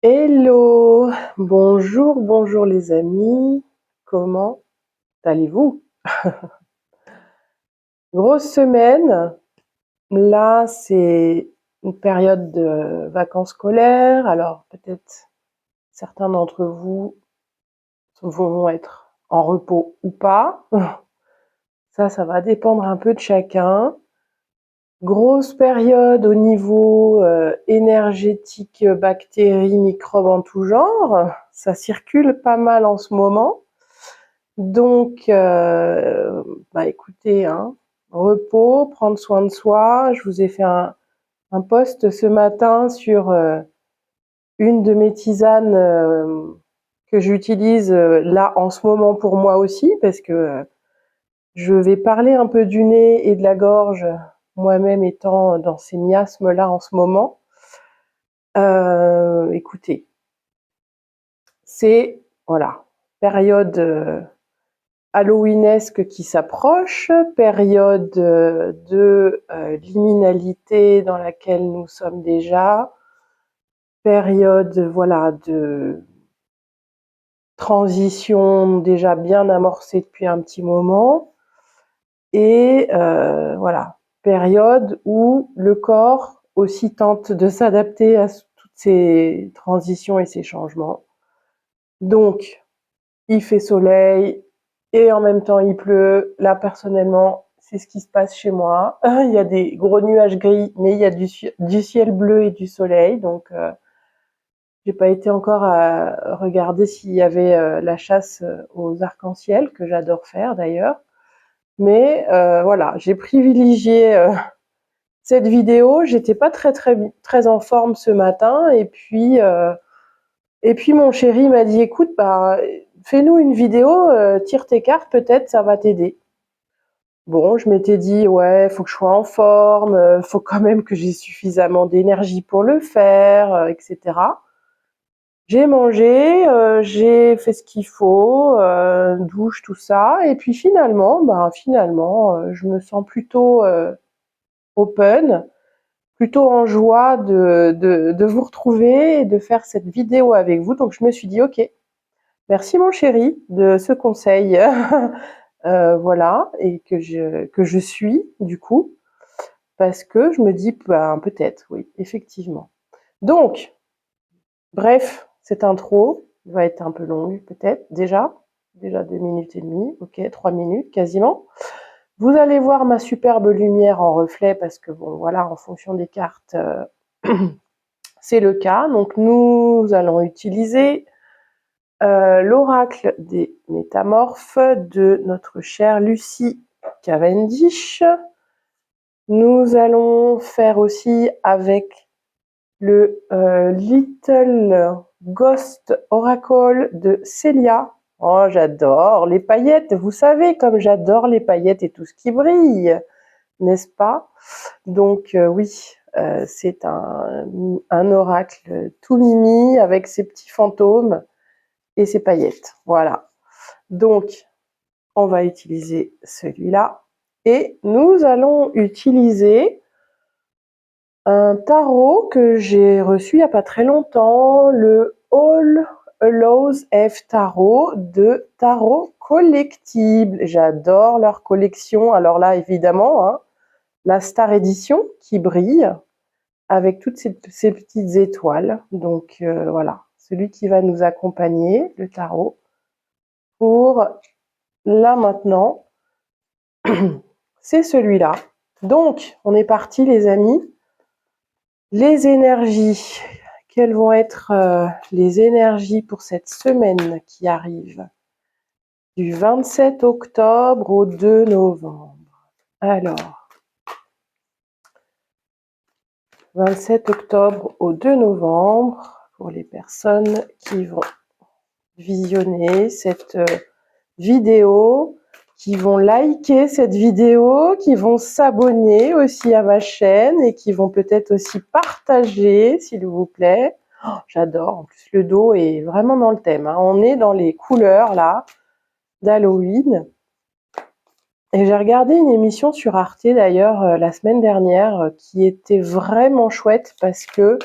Hello, bonjour, bonjour les amis, comment allez-vous? Grosse semaine, là c'est une période de vacances scolaires, alors peut-être certains d'entre vous vont être en repos ou pas, ça va dépendre un peu de chacun. Grosse période au niveau énergétique, bactéries, microbes en tout genre, ça circule pas mal en ce moment. Donc, écoutez, hein, repos, prendre soin de soi. Je vous ai fait un post ce matin sur une de mes tisanes que j'utilise là en ce moment pour moi aussi, parce que je vais parler un peu du nez et de la gorge, moi-même étant dans ces miasmes-là en ce moment. Écoutez, c'est, voilà, période halloweenesque qui s'approche, période de liminalité dans laquelle nous sommes déjà, période voilà de transition déjà bien amorcée depuis un petit moment, et voilà, période où le corps aussi tente de s'adapter à toutes ces transitions et ces changements. Donc, il fait soleil et en même temps il pleut. Là, personnellement, c'est ce qui se passe chez moi. Il y a des gros nuages gris, mais il y a du ciel bleu et du soleil. Donc, j'ai pas été encore à regarder s'il y avait la chasse aux arcs-en-ciel, que j'adore faire d'ailleurs. Mais voilà, j'ai privilégié cette vidéo. J'étais pas très en forme ce matin, et puis mon chéri m'a dit, écoute, fais-nous une vidéo, tire tes cartes, peut-être ça va t'aider. Bon, je m'étais dit, ouais, faut que je sois en forme, faut quand même que j'ai suffisamment d'énergie pour le faire, etc. J'ai mangé, j'ai fait ce qu'il faut, douche, tout ça, et puis finalement, je me sens plutôt open, plutôt en joie de vous retrouver et de faire cette vidéo avec vous. Donc je me suis dit, ok, merci mon chéri de ce conseil, voilà, et que je suis du coup, parce que je me dis, peut-être, oui, effectivement. Donc, bref, cette intro va être un peu longue, peut-être, déjà 2 minutes et demie, ok, 3 minutes quasiment. Vous allez voir ma superbe lumière en reflet, parce que bon, voilà, en fonction des cartes, c'est le cas. Donc nous allons utiliser l'oracle des métamorphes de notre chère Lucy Cavendish. Nous allons faire aussi avec le Little Ghost Oracle de Célia. Oh, j'adore les paillettes, vous savez comme j'adore les paillettes et tout ce qui brille, n'est-ce pas? Donc oui, c'est un oracle tout mimi avec ses petits fantômes et ses paillettes. Voilà. Donc, on va utiliser celui-là. Et nous allons utiliser un tarot que j'ai reçu il n'y a pas très longtemps, le All Allows F Tarot de Tarot Collectible. J'adore leur collection. Alors là, évidemment, hein, la Star Edition qui brille avec toutes ces petites étoiles. Donc voilà, celui qui va nous accompagner, le tarot, pour là maintenant, c'est celui-là. Donc, on est parti les amis. Les énergies. Quelles vont être les énergies pour cette semaine qui arrive? Du 27 octobre au 2 novembre. Alors, 27 octobre au 2 novembre, pour les personnes qui vont visionner cette vidéo, qui vont liker cette vidéo, qui vont s'abonner aussi à ma chaîne et qui vont peut-être aussi partager, s'il vous plaît. Oh, j'adore, en plus le dos est vraiment dans le thème, hein. On est dans les couleurs là d'Halloween. Et j'ai regardé une émission sur Arte d'ailleurs la semaine dernière qui était vraiment chouette parce que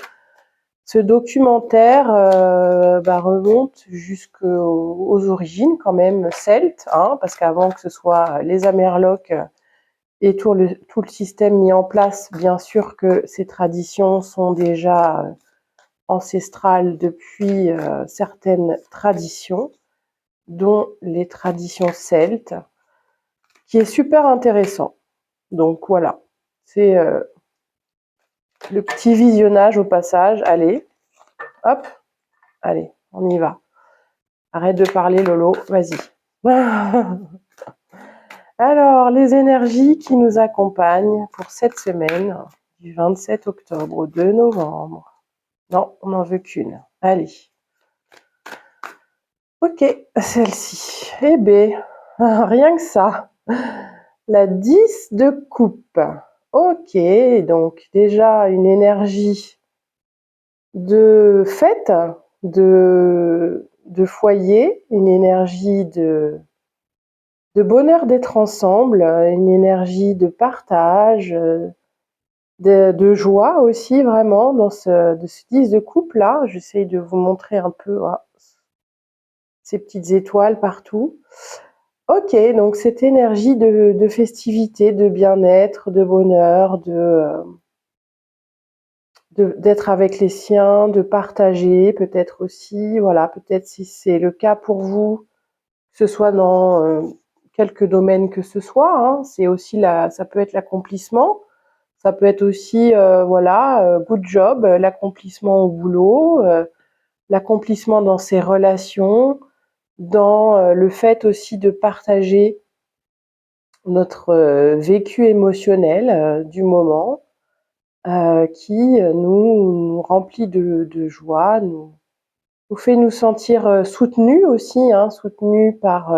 Ce documentaire remonte jusqu'aux origines quand même celtes, hein, parce qu'avant que ce soit les Amerlocs et tout le système mis en place, bien sûr que ces traditions sont déjà ancestrales depuis certaines traditions, dont les traditions celtes, qui est super intéressant. Donc voilà, c'est le petit visionnage au passage. Allez, hop, allez, on y va. Arrête de parler, Lolo, vas-y. Alors, les énergies qui nous accompagnent pour cette semaine, du 27 octobre au 2 novembre. Non, on n'en veut qu'une. Allez. Ok, celle-ci. Eh bien, rien que ça. La 10 de coupe. Ok, donc déjà une énergie de fête, de foyer, une énergie de bonheur d'être ensemble, une énergie de partage, de joie aussi vraiment dans ce 10 de coupe là. J'essaye de vous montrer un peu ces petites étoiles partout. Ok, donc cette énergie de festivité, de bien-être, de bonheur, d'être avec les siens, de partager peut-être aussi, voilà, peut-être si c'est le cas pour vous, que ce soit dans quelques domaines que ce soit, hein, c'est aussi ça peut être l'accomplissement, ça peut être aussi, good job, l'accomplissement au boulot, l'accomplissement dans ses relations, dans le fait aussi de partager notre vécu émotionnel du moment, qui nous remplit de joie, nous fait nous sentir soutenus aussi, hein, soutenus par...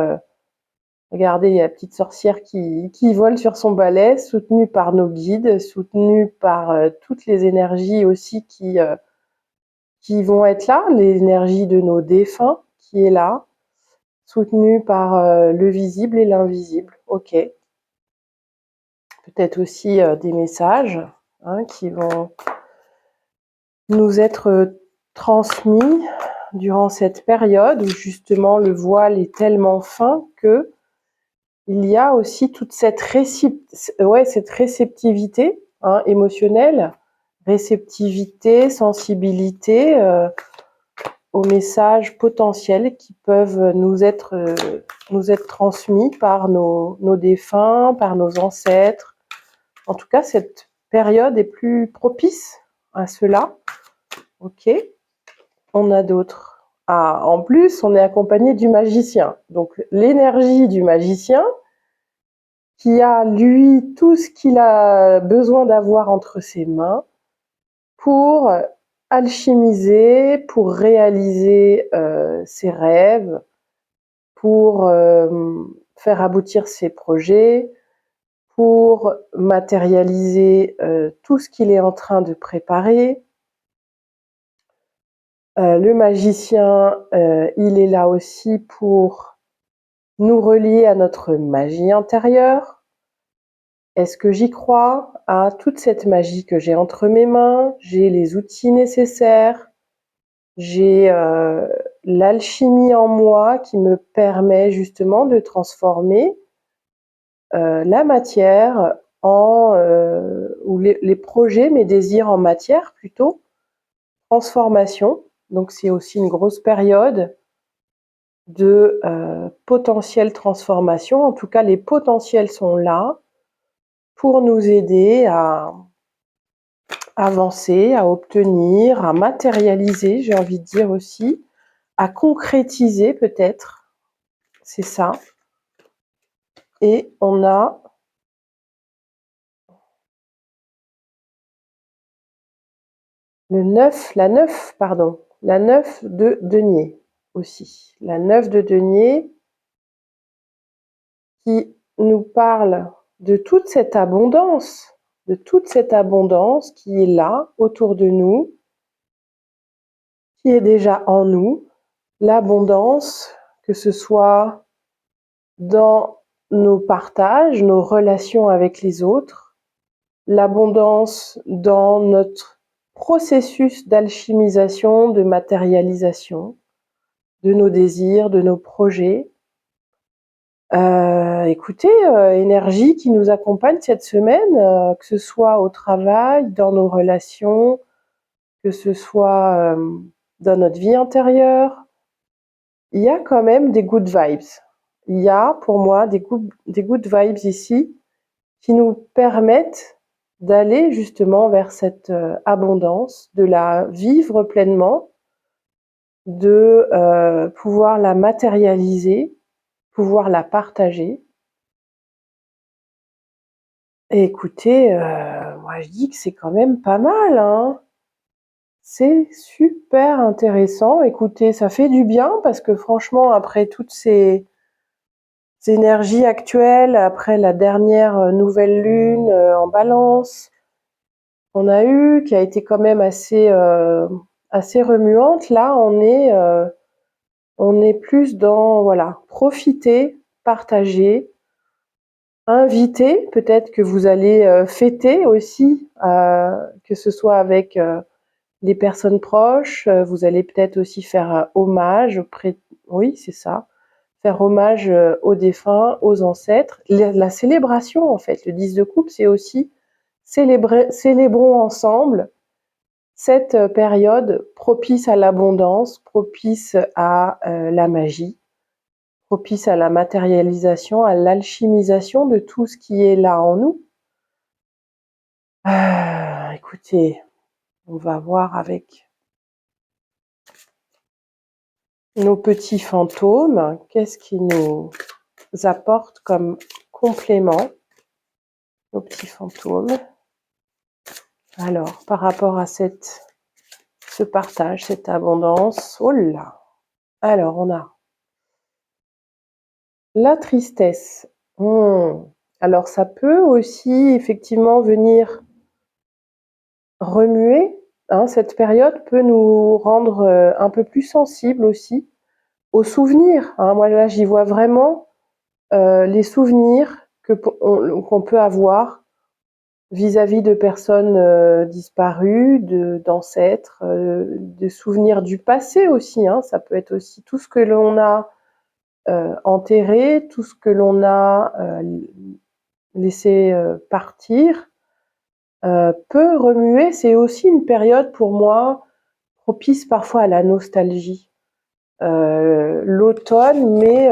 regardez, il y a la petite sorcière qui vole sur son balai, soutenue par nos guides, soutenue par toutes les énergies aussi qui vont être là, l'énergie de nos défunts qui est là, soutenue par le visible et l'invisible. Ok. Peut-être aussi des messages qui vont nous être transmis durant cette période où justement le voile est tellement fin que il y a aussi toute cette réceptivité émotionnelle, réceptivité, sensibilité aux messages potentiels qui peuvent nous être transmis par nos défunts, par nos ancêtres. En tout cas, cette période est plus propice à cela. Ok. On a d'autres. Ah, en plus, on est accompagné du magicien. Donc, l'énergie du magicien, qui a, lui, tout ce qu'il a besoin d'avoir entre ses mains pour alchimiser, pour réaliser ses rêves, pour faire aboutir ses projets, pour matérialiser tout ce qu'il est en train de préparer. Le magicien, il est là aussi pour nous relier à notre magie intérieure. Est-ce que j'y crois à toute cette magie que j'ai entre mes mains? J'ai les outils nécessaires, j'ai l'alchimie en moi qui me permet justement de transformer la matière ou les projets, mes désirs en matière plutôt, transformation. Donc c'est aussi une grosse période de potentielle transformation. En tout cas, les potentiels sont là pour nous aider à avancer, à obtenir, à matérialiser, j'ai envie de dire aussi, à concrétiser peut-être. C'est ça. Et on a la 9 de denier aussi. La 9 de denier qui nous parle de toute cette abondance qui est là autour de nous, qui est déjà en nous, l'abondance, que ce soit dans nos partages, nos relations avec les autres, l'abondance dans notre processus d'alchimisation, de matérialisation de nos désirs, de nos projets. Écoutez, énergie qui nous accompagne cette semaine, que ce soit au travail, dans nos relations, que ce soit dans notre vie intérieure. Il y a quand même des good vibes. Il y a pour moi des good vibes ici qui nous permettent d'aller justement vers cette abondance, de la vivre pleinement, de pouvoir la matérialiser, pouvoir la partager. Et écoutez, moi je dis que c'est quand même pas mal, hein. C'est super intéressant. Écoutez, ça fait du bien parce que franchement, après toutes ces énergies actuelles, après la dernière nouvelle lune en Balance qu'on a eue, qui a été quand même assez remuante, là on est plus dans voilà, profiter, partager, inviter, peut-être que vous allez fêter aussi, que ce soit avec les personnes proches, vous allez peut-être aussi faire hommage oui, c'est ça, faire hommage aux défunts, aux ancêtres. La célébration, en fait, le 10 de coupe, c'est aussi célébrons ensemble cette période propice à l'abondance, propice à la magie, propice à la matérialisation, à l'alchimisation de tout ce qui est là en nous. Écoutez, on va voir avec nos petits fantômes, qu'est-ce qui nous apporte comme complément, nos petits fantômes. Alors, par rapport à ce partage, cette abondance, oh là. Alors, on a la tristesse. Alors, ça peut aussi effectivement venir remuer. Cette période peut nous rendre un peu plus sensibles aussi aux souvenirs. Moi, là, j'y vois vraiment les souvenirs qu'on peut avoir vis-à-vis de personnes disparues, d'ancêtres, de souvenirs du passé aussi. Ça peut être aussi tout ce que l'on a enterré, tout ce que l'on a laissé partir, peut remuer. C'est aussi une période pour moi propice parfois à la nostalgie. L'automne, mais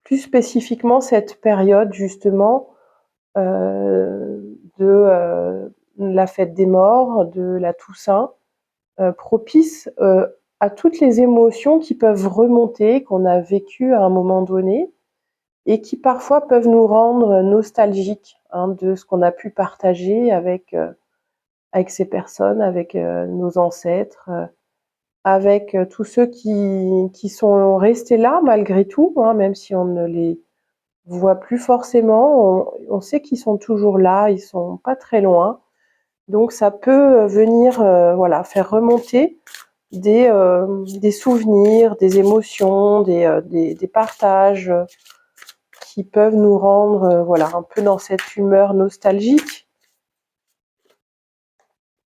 plus spécifiquement cette période justement de la fête des morts, de la Toussaint, propice à toutes les émotions qui peuvent remonter, qu'on a vécues à un moment donné, et qui parfois peuvent nous rendre nostalgiques de ce qu'on a pu partager avec ces personnes, avec nos ancêtres, avec tous ceux qui sont restés là malgré tout, même si on ne les voit plus forcément, on sait qu'ils sont toujours là, ils sont pas très loin. Donc ça peut venir voilà, faire remonter des souvenirs, des émotions, des partages qui peuvent nous rendre voilà, un peu dans cette humeur nostalgique.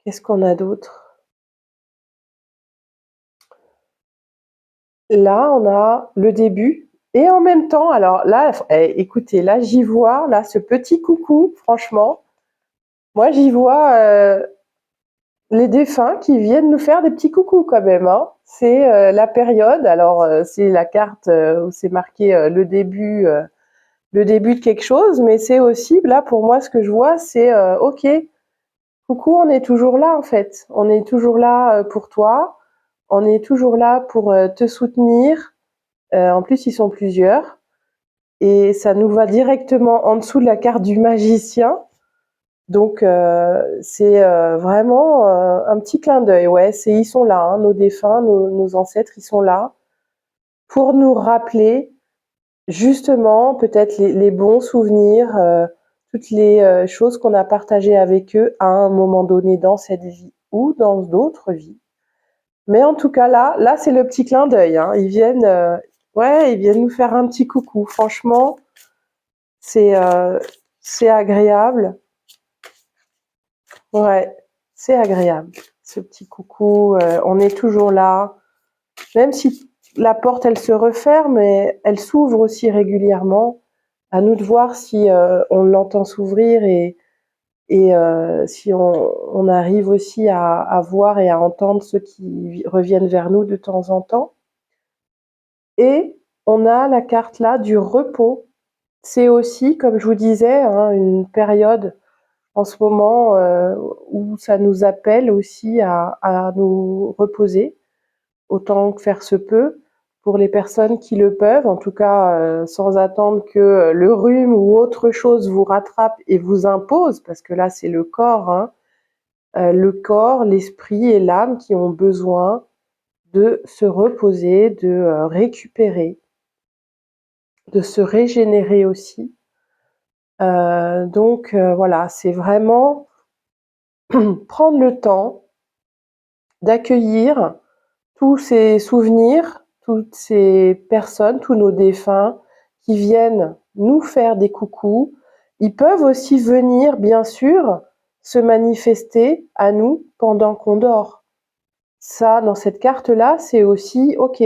Qu'est-ce qu'on a d'autre? Là, on a le début. Et en même temps, alors là, écoutez, là, j'y vois, là, ce petit coucou, franchement, moi, j'y vois les défunts qui viennent nous faire des petits coucous quand même. C'est la période, alors c'est la carte où c'est marqué le début de quelque chose, mais c'est aussi, là, pour moi, ce que je vois, c'est ok, coucou, on est toujours là, en fait. On est toujours là pour toi. On est toujours là pour te soutenir. En plus, ils sont plusieurs. Et ça nous va directement en dessous de la carte du magicien. Donc, c'est vraiment un petit clin d'œil. Ouais, ils sont là, nos défunts, nos ancêtres, ils sont là pour nous rappeler justement peut-être les bons souvenirs, toutes les choses qu'on a partagées avec eux à un moment donné dans cette vie ou dans d'autres vies. Mais en tout cas, là, c'est le petit clin d'œil. Ils viennent nous faire un petit coucou. Franchement, c'est agréable. Ouais. C'est agréable, ce petit coucou. On est toujours là, même si la porte, elle se referme, mais elle s'ouvre aussi régulièrement. À nous de voir si on l'entend s'ouvrir et si on arrive aussi à voir et à entendre ceux qui reviennent vers nous de temps en temps. Et on a la carte là du repos. C'est aussi, comme je vous disais, hein, une période en ce moment où ça nous appelle aussi à nous reposer, autant que faire se peut, pour les personnes qui le peuvent, en tout cas sans attendre que le rhume ou autre chose vous rattrape et vous impose, parce que là c'est le corps, hein, le corps, l'esprit et l'âme qui ont besoin de se reposer, de récupérer, de se régénérer aussi. Donc voilà, c'est vraiment prendre le temps d'accueillir tous ces souvenirs, toutes ces personnes, tous nos défunts qui viennent nous faire des coucous. Ils peuvent aussi venir, bien sûr, se manifester à nous pendant qu'on dort. Ça, dans cette carte-là, c'est aussi, ok,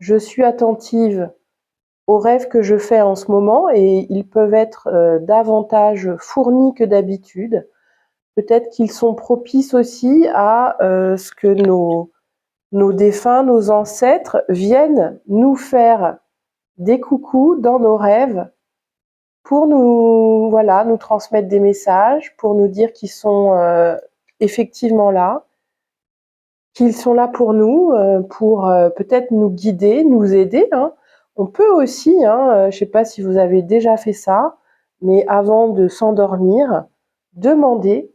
je suis attentive aux rêves que je fais en ce moment et ils peuvent être davantage fournis que d'habitude. Peut-être qu'ils sont propices aussi à ce que nos défunts, nos ancêtres viennent nous faire des coucous dans nos rêves pour nous, voilà, nous transmettre des messages, pour nous dire qu'ils sont effectivement là, qu'ils sont là pour nous, pour peut-être nous guider, nous aider, hein. On peut aussi, hein, je ne sais pas si vous avez déjà fait ça, mais avant de s'endormir, demander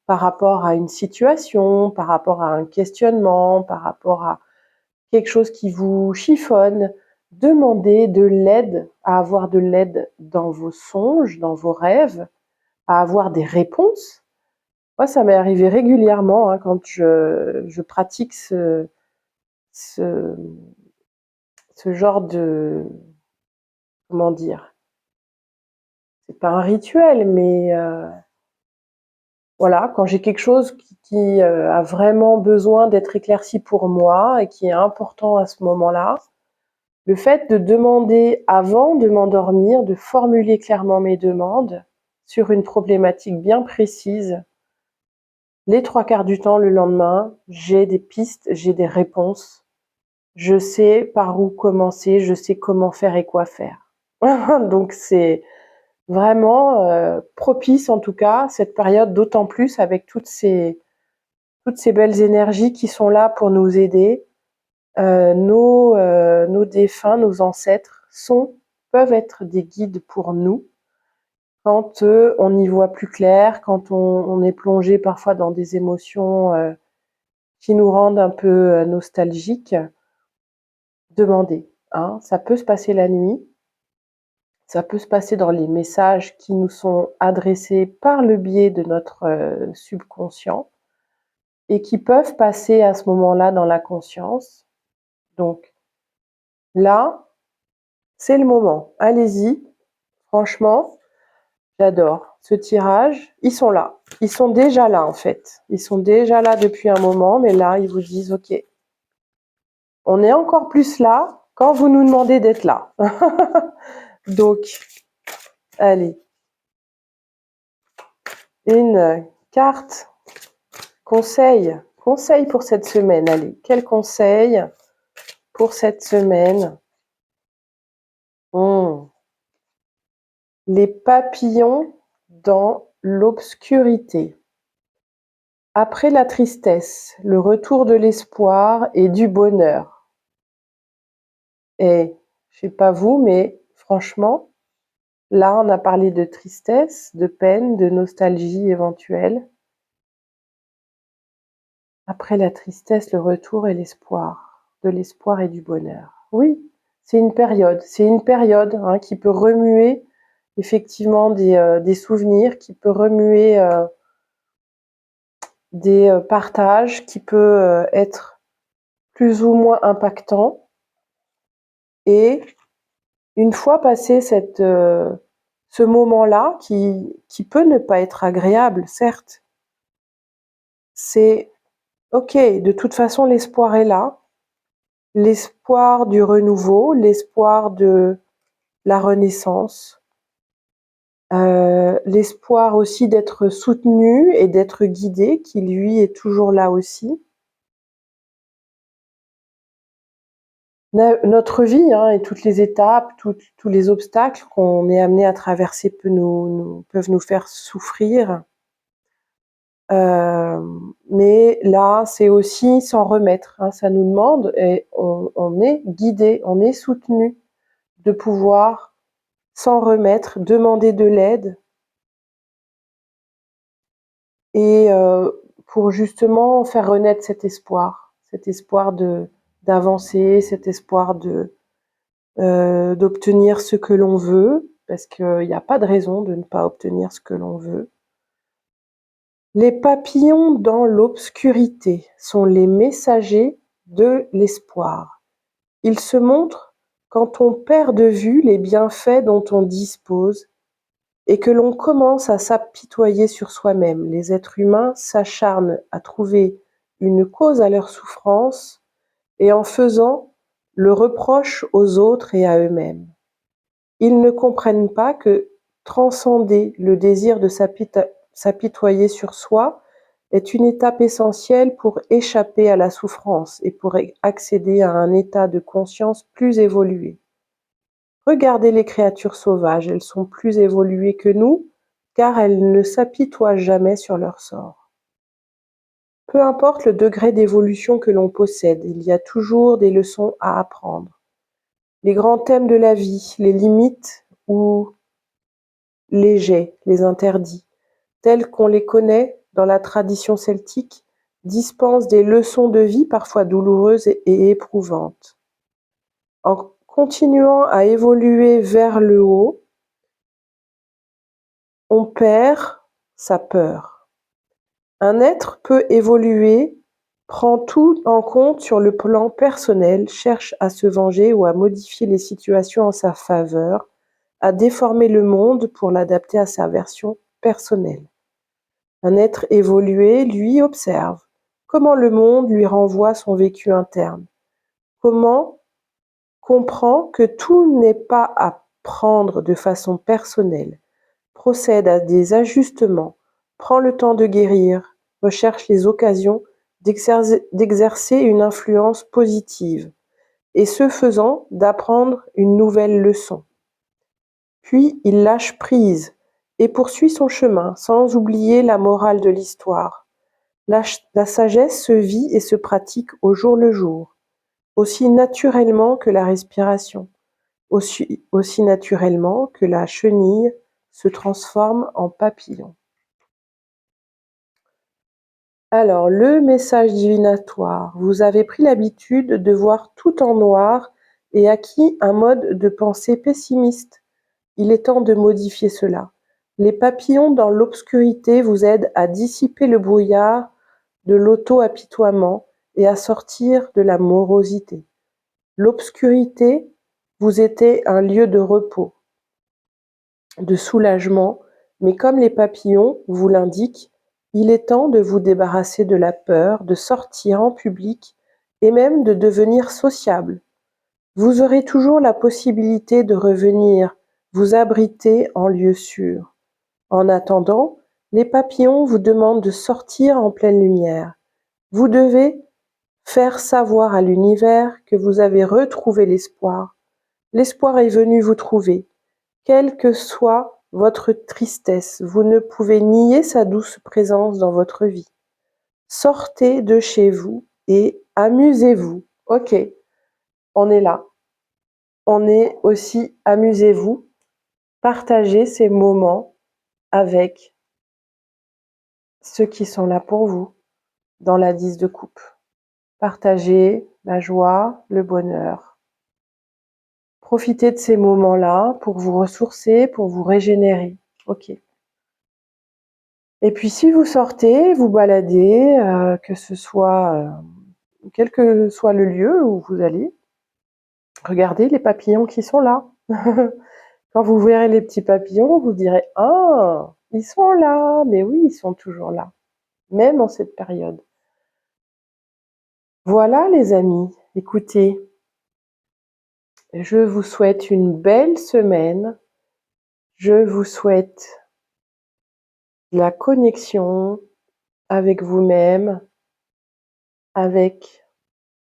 par rapport à une situation, par rapport à un questionnement, par rapport à quelque chose qui vous chiffonne, demandez de l'aide, à avoir de l'aide dans vos songes, dans vos rêves, à avoir des réponses. Moi, ça m'est arrivé régulièrement hein, quand je pratique ce, ce genre de... Comment dire? C'est pas un rituel, mais voilà, quand j'ai quelque chose qui a vraiment besoin d'être éclairci pour moi et qui est important à ce moment-là, le fait de demander avant de m'endormir, de formuler clairement mes demandes sur une problématique bien précise, les 3/4 du temps, le lendemain, j'ai des pistes, j'ai des réponses. Je sais par où commencer, je sais comment faire et quoi faire. Donc c'est vraiment propice en tout cas cette période, d'autant plus avec toutes ces belles énergies qui sont là pour nous aider. Nos défunts, nos ancêtres peuvent être des guides pour nous quand on y voit plus clair, quand on est plongé parfois dans des émotions qui nous rendent un peu nostalgiques. Demandez, hein. Ça peut se passer la nuit, ça peut se passer dans les messages qui nous sont adressés par le biais de notre subconscient et qui peuvent passer à ce moment-là dans la conscience. Donc là, c'est le moment. Allez-y. Franchement, j'adore ce tirage. Ils sont là. Ils sont déjà là, en fait. Ils sont déjà là depuis un moment, mais là, ils vous disent, OK, on est encore plus là quand vous nous demandez d'être là. Donc, allez. Une carte conseil. Conseil pour cette semaine. Allez, quel conseil pour cette semaine? Les papillons dans l'obscurité. Après la tristesse, le retour de l'espoir et du bonheur. Et je sais pas vous, mais franchement, là on a parlé de tristesse, de peine, de nostalgie éventuelle. Après la tristesse, le retour et l'espoir, de l'espoir et du bonheur. Oui, c'est une période hein, qui peut remuer effectivement des souvenirs, qui peut remuer des partages, qui peut être plus ou moins impactant. Et une fois passé ce moment-là, qui peut ne pas être agréable, certes, c'est ok, de toute façon, l'espoir est là. L'espoir du renouveau, l'espoir de la renaissance, l'espoir aussi d'être soutenu et d'être guidé, qui lui est toujours là aussi. Notre vie et toutes les étapes, tous les obstacles qu'on est amené à traverser peuvent nous faire souffrir. Mais là, c'est aussi s'en remettre. Ça nous demande, et on est guidé, on est soutenu de pouvoir s'en remettre, demander de l'aide et pour justement faire renaître cet espoir d'avancer, cet espoir d'obtenir ce que l'on veut, parce qu'il n'y a pas de raison de ne pas obtenir ce que l'on veut. Les papillons dans l'obscurité sont les messagers de l'espoir. Ils se montrent quand on perd de vue les bienfaits dont on dispose et que l'on commence à s'apitoyer sur soi-même. Les êtres humains s'acharnent à trouver une cause à leur souffrance et en faisant le reproche aux autres et à eux-mêmes. Ils ne comprennent pas que transcender le désir de s'apitoyer sur soi est une étape essentielle pour échapper à la souffrance et pour accéder à un état de conscience plus évolué. Regardez les créatures sauvages, elles sont plus évoluées que nous, car elles ne s'apitoient jamais sur leur sort. Peu importe le degré d'évolution que l'on possède, il y a toujours des leçons à apprendre. Les grands thèmes de la vie, les limites ou les jets, les interdits, tels qu'on les connaît dans la tradition celtique, dispensent des leçons de vie parfois douloureuses et éprouvantes. En continuant à évoluer vers le haut, on perd sa peur. Un être peut évoluer, prend tout en compte sur le plan personnel, cherche à se venger ou à modifier les situations en sa faveur, à déformer le monde pour l'adapter à sa version personnelle. Un être évolué, lui, observe comment le monde lui renvoie son vécu interne, comment comprend que tout n'est pas à prendre de façon personnelle, procède à des ajustements, prend le temps de guérir, recherche les occasions d'exercer une influence positive, et ce faisant, d'apprendre une nouvelle leçon. Puis il lâche prise et poursuit son chemin, sans oublier la morale de l'histoire. La sagesse se vit et se pratique au jour le jour, aussi naturellement que la respiration, aussi naturellement que la chenille se transforme en papillon. Alors, le message divinatoire. Vous avez pris l'habitude de voir tout en noir et acquis un mode de pensée pessimiste. Il est temps de modifier cela. Les papillons dans l'obscurité vous aident à dissiper le brouillard de l'auto-apitoiement et à sortir de la morosité. L'obscurité vous était un lieu de repos, de soulagement, mais comme les papillons vous l'indiquent, il est temps de vous débarrasser de la peur, de sortir en public et même de devenir sociable. Vous aurez toujours la possibilité de revenir vous abriter en lieu sûr. En attendant, les papillons vous demandent de sortir en pleine lumière. Vous devez faire savoir à l'univers que vous avez retrouvé l'espoir. L'espoir est venu vous trouver. Quelle que soit votre tristesse, vous ne pouvez nier sa douce présence dans votre vie. Sortez de chez vous et amusez-vous. Ok, on est là. On est aussi amusez-vous. Partagez ces moments avec ceux qui sont là pour vous dans la 10 de coupe. Partagez la joie, le bonheur. Profitez de ces moments-là pour vous ressourcer, pour vous régénérer. Ok. Et puis si vous sortez, vous baladez, que ce soit, quel que soit le lieu où vous allez, regardez les papillons qui sont là. Quand vous verrez les petits papillons, vous direz: «Ah, ils sont là, mais oui, ils sont toujours là». même en cette période. Voilà les amis, écoutez, je vous souhaite une belle semaine. Je vous souhaite la connexion avec vous-même, avec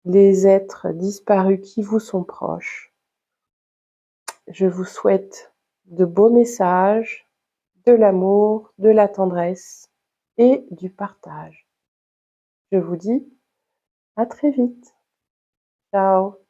les êtres disparus qui vous sont proches. Je vous souhaite de beaux messages, de l'amour, de la tendresse et du partage. Je vous dis à très vite. Ciao.